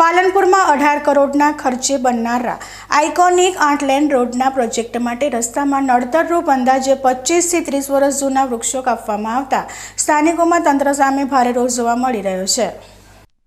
પાલનપુરમાં 18 કરોડના ખર્ચે બનનારા iconic 8 lane રોડના પ્રોજેક્ટ માટે રસ્તામાં નડતરરૂપ અંદાજે 25 થી 30 વર્ષ જૂના વૃક્ષો કાપવામાં આવતા સ્થાનિકોમાં તંત્ર સામે ભારે રોષ જોવા મળી રહ્યો છે।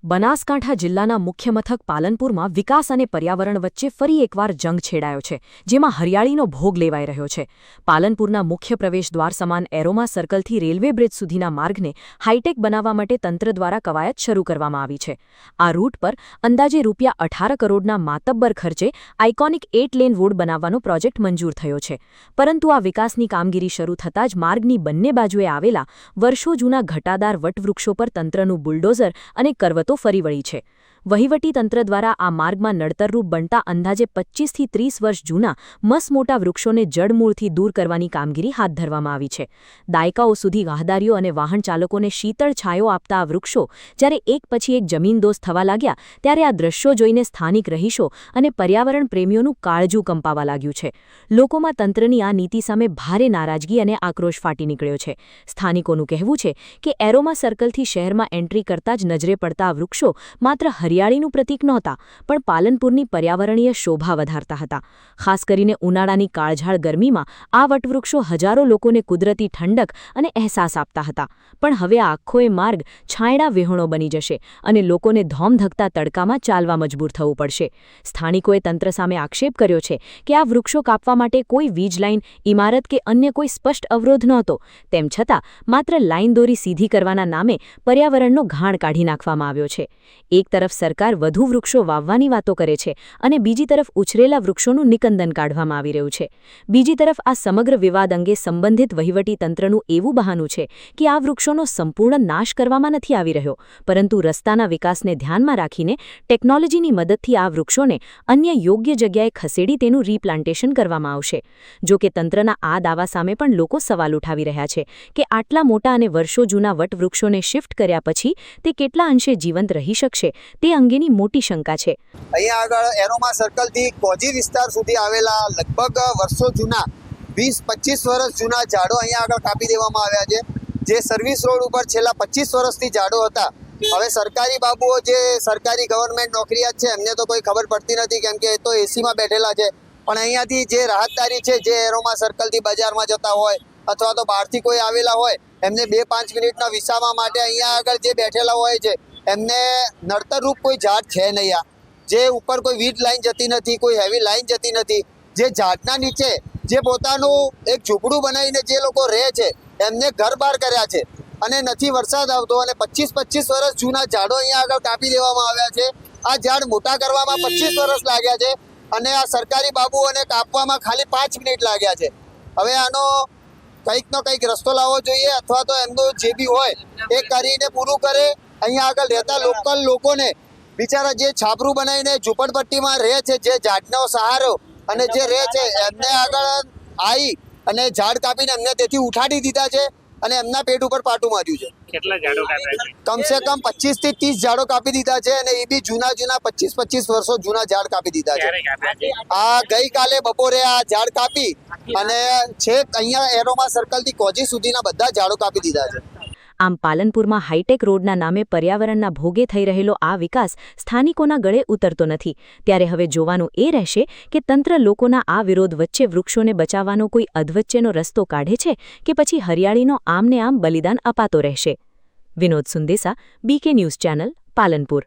બનાસકાંઠા જિલ્લાના મુખ્ય મથક પાલનપુરમાં વિકાસ અને પર્યાવરણ વચ્ચે ફરી એકવાર જંગ છેડાયો છે, જેમાં હરિયાળીનો ભોગ લેવાઈ રહ્યો છે। પાલનપુરના મુખ્ય પ્રવેશદ્વાર સમાન એરોમા સર્કલથી રેલવે બ્રિજ સુધીના માર્ગને હાઈટેક બનાવવા માટે તંત્ર દ્વારા કવાયત શરૂ કરવામાં આવી છે। આ રૂટ પર અંદાજે ₹18 કરોડના માતબ્બર ખર્ચે આઇકોનિક 8 લેન રોડ બનાવવાનો પ્રોજેક્ટ મંજૂર થયો છે, પરંતુ આ વિકાસની કામગીરી શરૂ થતાં જ માર્ગની બંને બાજુએ આવેલા વર્ષો જૂના ઘટાદાર વટવૃક્ષો પર તંત્રનું બુલડોઝર અને કરવતો ફરી વળી છે। વહીવટી તંત્ર દ્વારા આ માર્ગમાં નડતરરૂપ બનતા અંદાજે 25 થી 30 વર્ષ જૂના મસમોટા વૃક્ષોને જડમૂળથી દૂર કરવાની કામગીરી હાથ ધરવામાં આવી છે। દાયકાઓ સુધી રાહદારીઓ અને વાહન ચાલકોને શીતળ છાયો આપતા આ વૃક્ષો જ્યારે એક પછી એક જમીનદોસ્ત થવા લાગ્યા, ત્યારે આ દ્રશ્યો જોઈને સ્થાનિક રહીશો અને પર્યાવરણ પ્રેમીઓનું કાળજું કંપાવા લાગ્યું છે। લોકોમાં તંત્રની આ નીતિ સામે ભારે નારાજગી અને આક્રોશ ફાટી નીકળ્યો છે। સ્થાનિકોનું કહેવું છે કે એરોમા સર્કલથી શહેરમાં એન્ટ્રી કરતા જ નજરે પડતા આ વૃક્ષો માત્ર હરિયાળીનું પ્રતીક નહોતા, પણ પાલનપુરની પર્યાવરણીય શોભા વધારતા હતા। ખાસ કરીને ઉનાળાની કાળઝાળ ગરમીમાં આ વટવૃક્ષો હજારો લોકોને કુદરતી ઠંડક અને અહેસાસ આપતા હતા, પણ હવે આ આખો માર્ગ છાંયડા વિહોણો બની જશે અને લોકોને ધોમધકતા તડકામાં ચાલવા મજબૂર થવું પડશે। સ્થાનિકોએ તંત્ર સામે આક્ષેપ કર્યો છે કે આ વૃક્ષો કાપવા માટે કોઈ વીજ લાઇન, ઇમારત કે અન્ય કોઈ સ્પષ્ટ અવરોધ નહોતો, તેમ છતાં માત્ર લાઇન દોરી સીધી કરવાના નામે પર્યાવરણનો ઘાણ કાઢી નાખવામાં આવ્યો છે। એક તરફ સરકાર વધુ વૃક્ષો વાવવાની વાતો કરે છે અને બીજી તરફ ઉછરેલા વૃક્ષોનું નિકંદન કાઢવામાં આવી રહ્યું છે। બીજી તરફ આ સમગ્ર વિવાદ અંગે સંબંધિત વહીવટી તંત્રનું એવું બહાનું છે કે આ વૃક્ષોનો સંપૂર્ણ નાશ કરવામાં નથી આવી રહ્યો, પરંતુ રસ્તાના વિકાસને ધ્યાનમાં રાખીને ટેકનોલોજીની મદદથી આ વૃક્ષોને અન્ય યોગ્ય જગ્યાએ ખસેડી તેનું રીપ્લાન્ટેશન કરવામાં આવશે। જો કે તંત્રના આ દાવા સામે પણ લોકો સવાલ ઉઠાવી રહ્યા છે કે આટલા મોટા અને વર્ષો જૂના વટવૃક્ષોને શિફ્ટ કર્યા પછી તે કેટલા અંશે જીવંત રહી શકશે તે અંગેની મોટી શંકા છે। અહીંયા આગળ એરોમા સર્કલથી કોજી વિસ્તાર સુધી આવેલા લગભગ વર્ષો જૂના 20-25 વર્ષ જૂના ઝાડો અહીંયા આગળ કાપી દેવામાં આવ્યા છે, જે સર્વિસ રોડ ઉપર છેલ્લા 25 વર્ષથી ઝાડો હતા। હવે સરકારી બાબુઓ જે સરકારી ગવર્મેન્ટ નોકરિયાત છે એમને તો કોઈ ખબર પડતી નથી, કેમ કે એ તો એસીમાં બેઠેલા છે, પણ અહીંયાથી જે રાહતદારી છે, જે એરોમા સર્કલથી બજારમાં જતા હોય અથવા તો બહારથી કોઈ આવેલા હોય, એમને 2-5 મિનિટના વિસામા માટે અહીંયા આગળ જે બેઠેલા હોય છે એમને નડતરરૂપ કોઈ ઝાડ છે નહીં, જે ઉપર કોઈ વીજ લાઈન જતી નથી, કોઈ હેવી લાઈન જતી નથી, જે ઝાડના નીચે જે પોતાનું એક ઝૂંપડું બનાવીને જે લોકો રહે છે એમને ઘર બહાર કર્યા છે અને નથી વરસાદ આવતો અને 25-25 વર્ષ જૂના ઝાડો અહીંયા આગળ કાપી દેવામાં આવ્યા છે। આ ઝાડ મોટા કરવામાં 25 વર્ષ લાગ્યા છે અને આ સરકારી બાબુઓને કાપવામાં ખાલી 5 મિનિટ લાગ્યા છે। હવે આનો કંઈકનો કંઈક રસ્તો લાવવો જોઈએ અથવા તો એમનું જે બી હોય એ કરીને પૂરું કરે। અહીંયા આગળ રહેતા લોકલ લોકોને બિચારા જે છાપરું બનાવીને ઝૂંપડપટ્ટીમાં રહે છે, જે ઝાડનો સહારો અને જે રહે છે, એમને આગળ આવી અને ઝાડ કાપીને એમને તેથી ઉઠાડી દીધા છે અને એમના પેટ ઉપર પાટું માર્યું છે। કેટલા ઝાડો કાપ્યા છે? કમસે કમ 25 થી 30 ઝાડો કાપી દીધા છે અને એ બી જૂના 25-25 વર્ષો જૂના ઝાડ કાપી દીધા છે। આ ગઈકાલે બપોરે આ ઝાડ કાપી અને છેક અહીંયા એરોમા સર્કલથી કોજી સુધીના બધા ઝાડો કાપી દીધા છે। આમ પાલનપુરમાં હાઈટેક રોડના નામે પર્યાવરણના ભોગે થઈ રહેલો આ વિકાસ સ્થાનિકોના ગળે ઉતરતો નથી, ત્યારે હવે જોવાનું એ રહેશે કે તંત્ર લોકોના આ વિરોધ વચ્ચે વૃક્ષોને બચાવવાનો કોઈ અધવચ્ચેનો રસ્તો કાઢે છે કે પછી હરિયાળીનો આમને આમ બલિદાન અપાતો રહેશે। Vinod Sundesa, BK news channel, Palanpur.